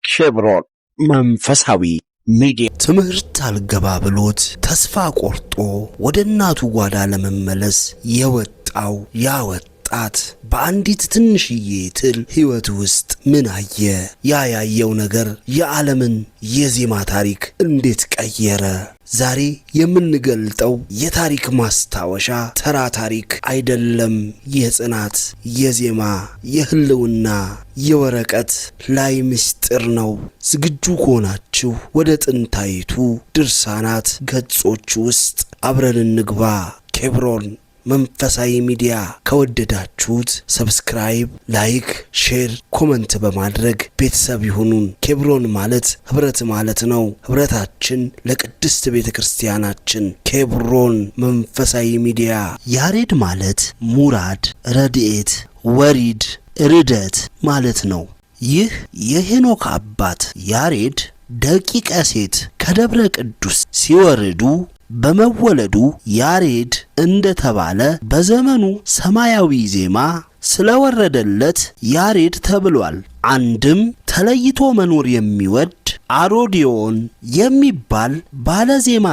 ኬብሮን መንፈሳዊ ሚዲያ ትምህርት አልገባ ብሎት ተስፋ ቆርጦ ወደ እናቱ ጓዳ ለመመለስ የወጣው ያወጣት በአንዲት ትንሽዬ ትል ሕይወት ውስጥ ምን አየ? ያየው ነገር የዓለምን የዜማ ታሪክ እንዴት ቀየረ? ዛሬ የምንገልጠው የታሪክ ማስታወሻ ተራ ታሪክ አይደለም። የጽናት፣ የዜማ፣ የህልውና፣ የወረቀት ላይ ምስጢር ነው። ዝግጁ ከሆናችሁ ወደ ጥንታይቱ ድርሳናት ገጾች ውስጥ አብረን እንግባ። ኬብሮን መንፈሳዊ ሚዲያ ከወደዳችሁት ሰብስክራይብ፣ ላይክ፣ ሼር፣ ኮመንት በማድረግ ቤተሰብ ይሁኑን። ኬብሮን ማለት ህብረት ማለት ነው። ህብረታችን ለቅድስት ቤተክርስቲያናችን። ኬብሮን መንፈሳዊ ሚዲያ። ያሬድ ማለት ሙራድ፣ ረድኤት፣ ወሪድ፣ ርደት ማለት ነው። ይህ የሄኖክ አባት ያሬድ ደቂቀ ሴት ከደብረ ቅዱስ ሲወርዱ በመወለዱ ያሬድ እንደተባለ በዘመኑ ሰማያዊ ዜማ ስለወረደለት ያሬድ ተብሏል። አንድም ተለይቶ መኖር የሚወድ አሮዲዮን የሚባል ባለዜማ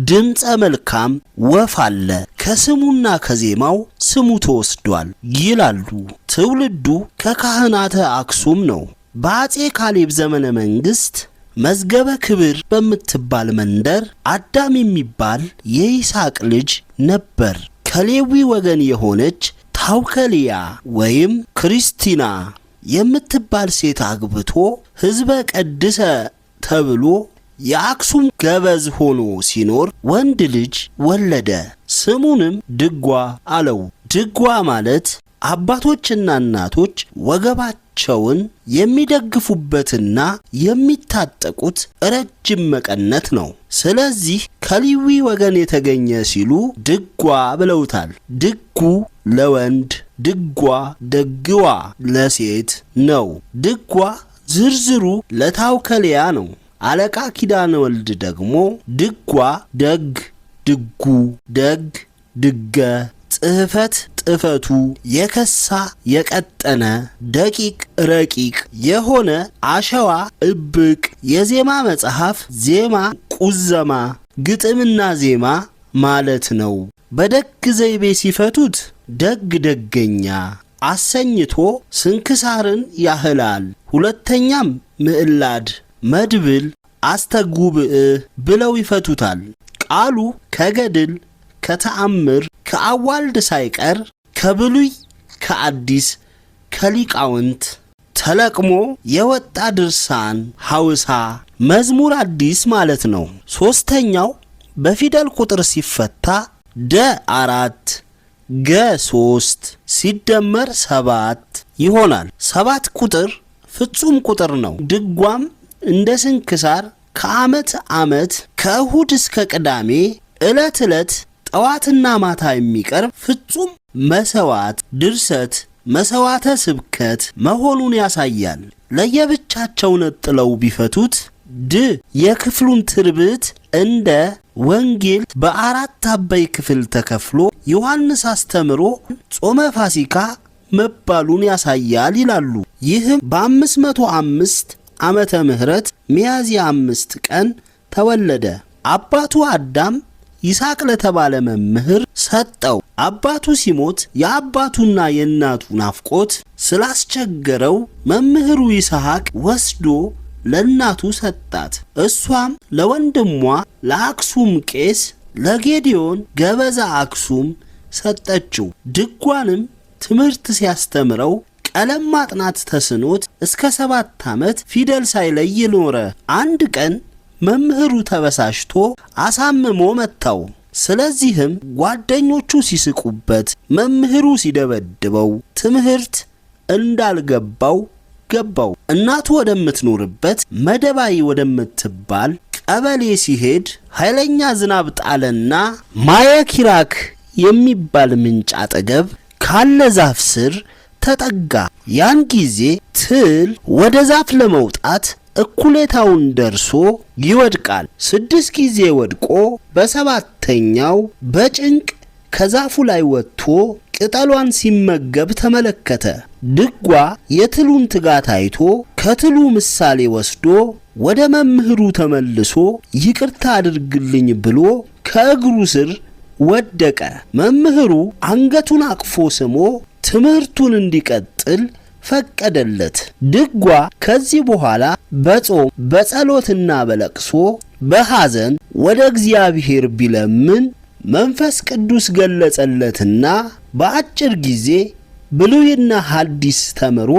ድምፀ መልካም ወፍ አለ። ከስሙና ከዜማው ስሙ ተወስዷል ይላሉ። ትውልዱ ከካህናተ አክሱም ነው። በአጼ ካሌብ ዘመነ መንግስት መዝገበ ክብር በምትባል መንደር አዳም የሚባል የይስሐቅ ልጅ ነበር። ከሌዊ ወገን የሆነች ታውከልያ ወይም ክርስቲና የምትባል ሴት አግብቶ ሕዝበ ቀድሰ ተብሎ የአክሱም ገበዝ ሆኖ ሲኖር ወንድ ልጅ ወለደ። ስሙንም ድጓ አለው። ድጓ ማለት አባቶችና እናቶች ወገባቸውን የሚደግፉበትና የሚታጠቁት ረጅም መቀነት ነው። ስለዚህ ከሌዊ ወገን የተገኘ ሲሉ ድጓ ብለውታል። ድጉ ለወንድ፣ ድጓ ደግዋ ለሴት ነው። ድጓ ዝርዝሩ ለታውከልያ ነው። አለቃ ኪዳነ ወልድ ደግሞ ድጓ ደግ፣ ድጉ፣ ደግ፣ ድገ፣ ጽሕፈት ጥፈቱ የከሳ የቀጠነ ደቂቅ ረቂቅ የሆነ አሸዋ እብቅ የዜማ መጽሐፍ ዜማ ቁዘማ ግጥምና ዜማ ማለት ነው። በደግ ዘይቤ ሲፈቱት ደግ ደገኛ አሰኝቶ ስንክሳርን ያህላል። ሁለተኛም ምዕላድ መድብል አስተጉብእ ብለው ይፈቱታል። ቃሉ ከገድል ከተአምር ከአዋልድ ሳይቀር ከብሉይ ከአዲስ ከሊቃውንት ተለቅሞ የወጣ ድርሳን ሐውሳ መዝሙር አዲስ ማለት ነው። ሶስተኛው በፊደል ቁጥር ሲፈታ ደ 4 ገ 3 ሲደመር 7 ይሆናል። 7 ቁጥር ፍጹም ቁጥር ነው። ድጓም እንደ ስንክሳር ከዓመት ዓመት ከእሁድ እስከ ቅዳሜ ዕለት ዕለት ጠዋትና ማታ የሚቀርብ ፍጹም መሰዋት ድርሰት መሰዋተ ስብከት መሆኑን ያሳያል። ለየብቻቸው ነጥለው ቢፈቱት ድ የክፍሉን ትርብት እንደ ወንጌል በአራት አበይ ክፍል ተከፍሎ ዮሐንስ አስተምሮ ጾመ ፋሲካ መባሉን ያሳያል ይላሉ። ይህም በ505 ዓመተ ምህረት ሚያዝያ 5 ቀን ተወለደ። አባቱ አዳም ይስሐቅ ለተባለ መምህር ሰጠው። አባቱ ሲሞት የአባቱና የእናቱ ናፍቆት ስላስቸገረው መምህሩ ይስሐቅ ወስዶ ለእናቱ ሰጣት። እሷም ለወንድሟ ለአክሱም ቄስ ለጌዲዮን ገበዛ አክሱም ሰጠችው። ድጓንም ትምህርት ሲያስተምረው ቀለም ማጥናት ተስኖት እስከ 7 ዓመት ፊደል ሳይለይ ኖረ። አንድ ቀን መምህሩ ተበሳሽቶ አሳምሞ መታው። ስለዚህም ጓደኞቹ ሲስቁበት መምህሩ ሲደበድበው ትምህርት እንዳልገባው ገባው። እናቱ ወደምትኖርበት መደባይ ወደምትባል ቀበሌ ሲሄድ ኃይለኛ ዝናብ ጣለና ማየኪራክ የሚባል ምንጭ አጠገብ ካለ ዛፍ ስር ተጠጋ። ያን ጊዜ ትል ወደ ዛፍ ለመውጣት እኩሌታውን ደርሶ ይወድቃል። 6 ጊዜ ወድቆ በሰባተኛው በጭንቅ ከዛፉ ላይ ወጥቶ ቅጠሏን ሲመገብ ተመለከተ። ድጓ የትሉን ትጋት አይቶ ከትሉ ምሳሌ ወስዶ ወደ መምህሩ ተመልሶ ይቅርታ አድርግልኝ ብሎ ከእግሩ ስር ወደቀ። መምህሩ አንገቱን አቅፎ ስሞ ትምህርቱን እንዲቀጥል ፈቀደለት። ድጓ ከዚህ በኋላ በጾም በጸሎትና በለቅሶ በሐዘን ወደ እግዚአብሔር ቢለምን መንፈስ ቅዱስ ገለጸለትና በአጭር ጊዜ ብሉይና ሐዲስ ተምሮ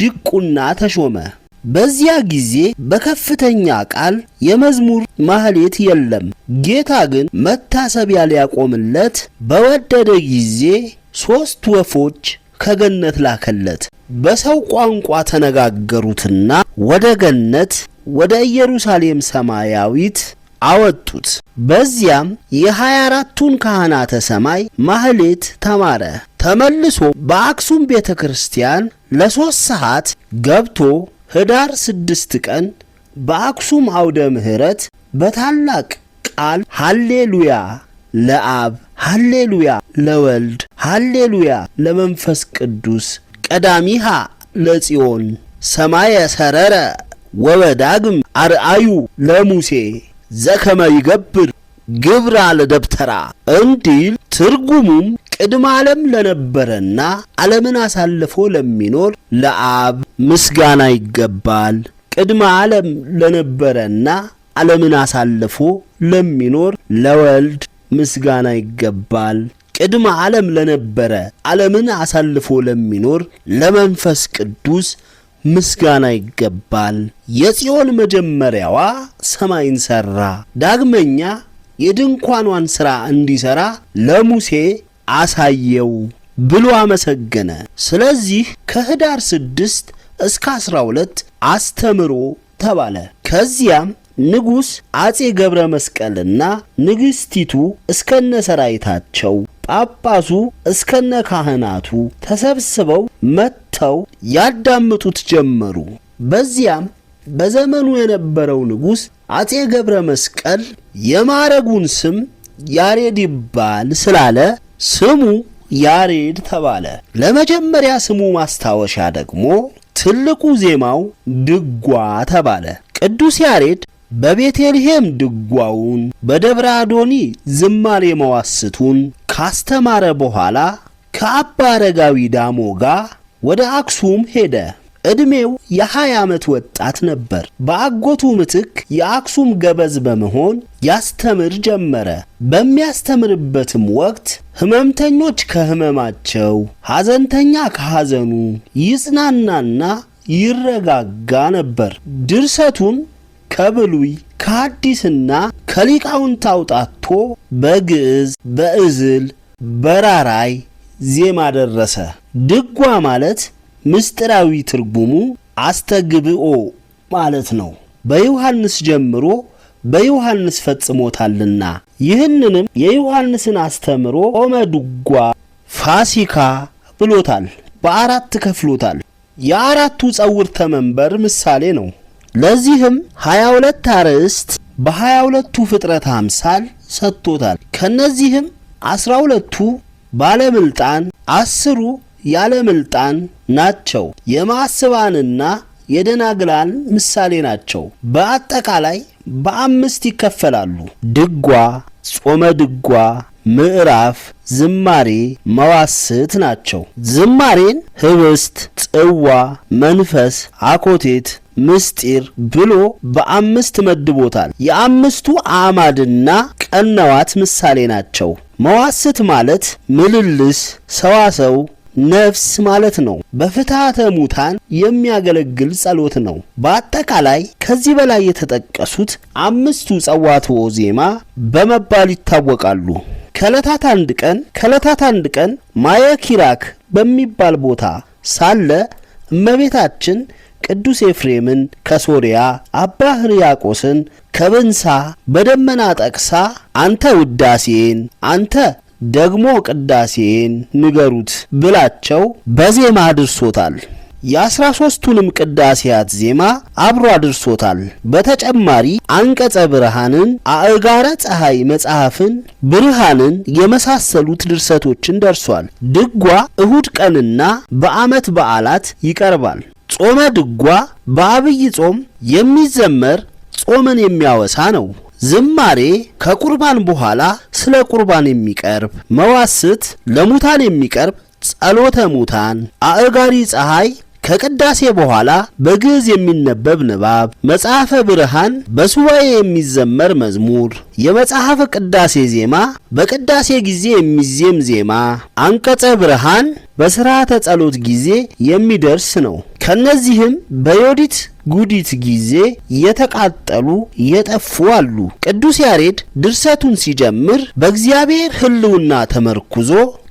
ድቁና ተሾመ። በዚያ ጊዜ በከፍተኛ ቃል የመዝሙር ማህሌት የለም። ጌታ ግን መታሰቢያ ሊያቆምለት በወደደ ጊዜ 3 ወፎች ከገነት ላከለት። በሰው ቋንቋ ተነጋገሩትና ወደ ገነት ወደ ኢየሩሳሌም ሰማያዊት አወጡት። በዚያም የ24ቱን ካህናተ ሰማይ ማህሌት ተማረ። ተመልሶ በአክሱም ቤተክርስቲያን ለ3 ሰዓት ገብቶ ህዳር 6 ቀን በአክሱም አውደ ምህረት በታላቅ ቃል ሃሌሉያ ለአብ፣ ሃሌሉያ ለወልድ፣ ሃሌሉያ ለመንፈስ ቅዱስ ቀዳሚሃ ለጽዮን ሰማየ ሰረረ ወወዳግም አርአዩ ለሙሴ ዘከመ ይገብር ግብራ ለደብተራ እንዲል ትርጉሙም ቅድመ ዓለም ለነበረና ዓለምን አሳልፎ ለሚኖር ለአብ ምስጋና ይገባል። ቅድመ ዓለም ለነበረና ዓለምን አሳልፎ ለሚኖር ለወልድ ምስጋና ይገባል። ቅድመ ዓለም ለነበረ ዓለምን አሳልፎ ለሚኖር ለመንፈስ ቅዱስ ምስጋና ይገባል። የጽዮን መጀመሪያዋ ሰማይን ሰራ። ዳግመኛ የድንኳኗን ሥራ እንዲሰራ ለሙሴ አሳየው ብሎ አመሰገነ። ስለዚህ ከህዳር 6 እስከ 12 አስተምሮ ተባለ። ከዚያም ንጉሥ አጼ ገብረ መስቀልና ንግሥቲቱ እስከነ ሰራዊታቸው ጳጳሱ እስከነ ካህናቱ ተሰብስበው መጥተው ያዳምጡት ጀመሩ። በዚያም በዘመኑ የነበረው ንጉሥ አጼ ገብረ መስቀል የማረጉን ስም ያሬድ ይባል ስላለ ስሙ ያሬድ ተባለ። ለመጀመሪያ ስሙ ማስታወሻ ደግሞ ትልቁ ዜማው ድጓ ተባለ። ቅዱስ ያሬድ በቤተልሔም ድጓውን በደብረ አዶኒ ዝማሬ መዋስቱን ካስተማረ በኋላ ከአባ አረጋዊ ዳሞ ጋር ወደ አክሱም ሄደ። ዕድሜው የ20 ዓመት ወጣት ነበር። በአጎቱ ምትክ የአክሱም ገበዝ በመሆን ያስተምር ጀመረ። በሚያስተምርበትም ወቅት ሕመምተኞች ከሕመማቸው፣ ሐዘንተኛ ከሐዘኑ ይጽናናና ይረጋጋ ነበር። ድርሰቱን ከብሉይ ከሐዲስና ከሊቃውንት አውጣቶ በግዕዝ በእዝል በራራይ ዜማ ደረሰ። ድጓ ማለት ምስጢራዊ ትርጉሙ አስተግብኦ ማለት ነው። በዮሐንስ ጀምሮ በዮሐንስ ፈጽሞታልና ይህንንም የዮሐንስን አስተምሮ ኦመ ድጓ ፋሲካ ብሎታል። በአራት ከፍሎታል። የአራቱ ጸውርተ መንበር ምሳሌ ነው። ለዚህም 22 አርዕስት በ22ቱ ፍጥረት አምሳል ሰጥቶታል። ከነዚህም 12ቱ ባለምልጣን 10ሩ ያለ ምልጣን ናቸው። የማስባንና የደናግላን ምሳሌ ናቸው። በአጠቃላይ በአምስት ይከፈላሉ። ድጓ፣ ጾመ ድጓ፣ ምዕራፍ፣ ዝማሬ፣ መዋስት ናቸው። ዝማሬን ህብስት፣ ጽዋ፣ መንፈስ፣ አኮቴት፣ ምስጢር ብሎ በአምስት መድቦታል። የአምስቱ አዕማድና ቀነዋት ምሳሌ ናቸው። መዋስት ማለት ምልልስ፣ ሰዋሰው፣ ነፍስ ማለት ነው። በፍትሐተ ሙታን የሚያገለግል ጸሎት ነው። በአጠቃላይ ከዚህ በላይ የተጠቀሱት አምስቱ ጸዋትወ ዜማ በመባል ይታወቃሉ። ከዕለታት አንድ ቀን ማየ ኪራክ በሚባል ቦታ ሳለ እመቤታችን ቅዱስ ኤፍሬምን ከሶርያ አባ ሕርያቆስን ከብንሳ በደመና ጠቅሳ አንተ ውዳሴን አንተ ደግሞ ቅዳሴን ንገሩት ብላቸው በዜማ አድርሶታል። የ13ቱንም ቅዳሴያት ዜማ አብሮ አድርሶታል። በተጨማሪ አንቀጸ ብርሃንን፣ አእጋረ ፀሐይ መጽሐፍን፣ ብርሃንን የመሳሰሉት ድርሰቶችን ደርሷል። ድጓ እሁድ ቀንና በዓመት በዓላት ይቀርባል። ጾመ ድጓ በአብይ ጾም የሚዘመር ጾምን የሚያወሳ ነው። ዝማሬ ከቁርባን በኋላ ስለ ቁርባን የሚቀርብ፣ መዋስት ለሙታን የሚቀርብ ጸሎተ ሙታን፣ አእጋሪ ፀሐይ ከቅዳሴ በኋላ በግዕዝ የሚነበብ ንባብ፣ መጽሐፈ ብርሃን በሱባኤ የሚዘመር መዝሙር፣ የመጽሐፈ ቅዳሴ ዜማ በቅዳሴ ጊዜ የሚዜም ዜማ፣ አንቀጸ ብርሃን በሥርዓተ ጸሎት ጊዜ የሚደርስ ነው። ከነዚህም በዮዲት ጉዲት ጊዜ የተቃጠሉ የጠፉ አሉ። ቅዱስ ያሬድ ድርሰቱን ሲጀምር በእግዚአብሔር ሕልውና ተመርኩዞ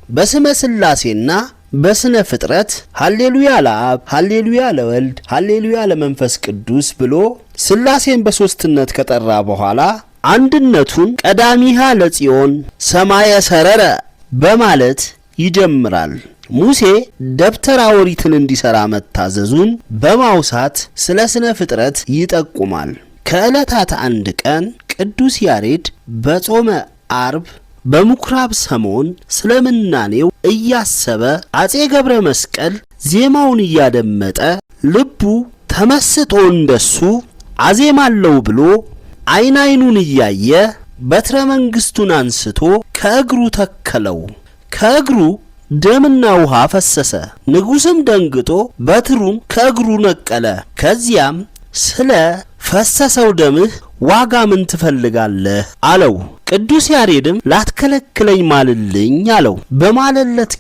በስመ ሥላሴና በስነ ፍጥረት ሃሌሉያ ለአብ፣ ሃሌሉያ ለወልድ፣ ሃሌሉያ ለመንፈስ ቅዱስ ብሎ ሥላሴን በሦስትነት ከጠራ በኋላ አንድነቱን ቀዳሚሃ ለጽዮን ሰማየ ሰረረ በማለት ይጀምራል። ሙሴ ደብተራ ኦሪትን እንዲሰራ መታዘዙን በማውሳት ስለ ስነ ፍጥረት ይጠቁማል። ከዕለታት አንድ ቀን ቅዱስ ያሬድ በጾመ አርብ በምኩራብ ሰሞን ስለምናኔው እያሰበ አጼ ገብረ መስቀል ዜማውን እያደመጠ ልቡ ተመስጦ እንደሱ አዜማለው ብሎ አይኑን እያየ በትረ መንግስቱን አንስቶ ከእግሩ ተከለው። ከእግሩ ደምና ውሃ ፈሰሰ። ንጉስም ደንግጦ በትሩን ከእግሩ ነቀለ። ከዚያም ስለ ፈሰሰው ደምህ ዋጋ ምን ትፈልጋለህ አለው። ቅዱስ ያሬድም ላትከለክለኝ ማልልኝ አለው። በማለለት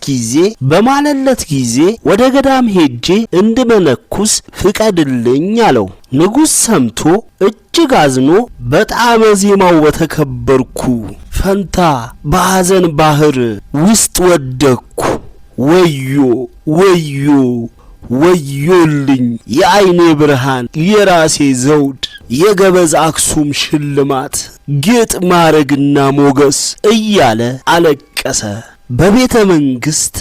ጊዜ ወደ ገዳም ሄጄ እንድመነኩስ ፍቀድልኝ አለው። ንጉሥ ሰምቶ እጅግ አዝኖ በጣዕመ ዜማው በተከበርኩ ፈንታ በሐዘን ባህር ውስጥ ወደቅኩ፣ ወዮ ወዮ ወዮልኝ፣ የአይኔ ብርሃን፣ የራሴ ዘውድ፣ የገበዝ አክሱም ሽልማት፣ ጌጥ ማረግና ሞገስ እያለ አለቀሰ። በቤተ መንግሥት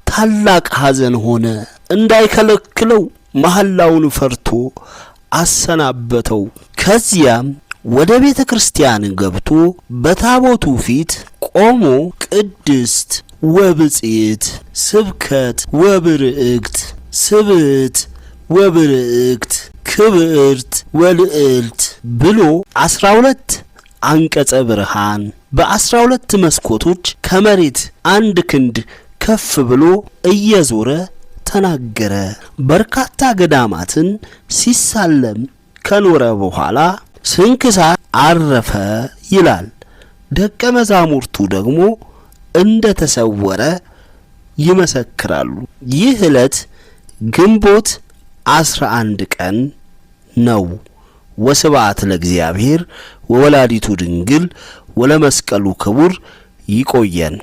ታላቅ ሐዘን ሆነ። እንዳይከለክለው መሐላውን ፈርቶ አሰናበተው። ከዚያም ወደ ቤተ ክርስቲያን ገብቶ በታቦቱ ፊት ቆሞ ቅድስት ወብጽዕት፣ ስብከት ወብርዕግት፣ ስብዕት ወብርዕግት፣ ክብርት ወልዕልት ብሎ 12 አንቀጸ ብርሃን በ12 መስኮቶች ከመሬት 1 ክንድ ከፍ ብሎ እየዞረ ተናገረ። በርካታ ገዳማትን ሲሳለም ከኖረ በኋላ ስንክሳር አረፈ ይላል። ደቀ መዛሙርቱ ደግሞ እንደ ተሰወረ ይመሰክራሉ። ይህ ዕለት ግንቦት 11 ቀን ነው። ወስብሐት ለእግዚአብሔር ወወላዲቱ ድንግል ወለመስቀሉ ክቡር። ይቆየን።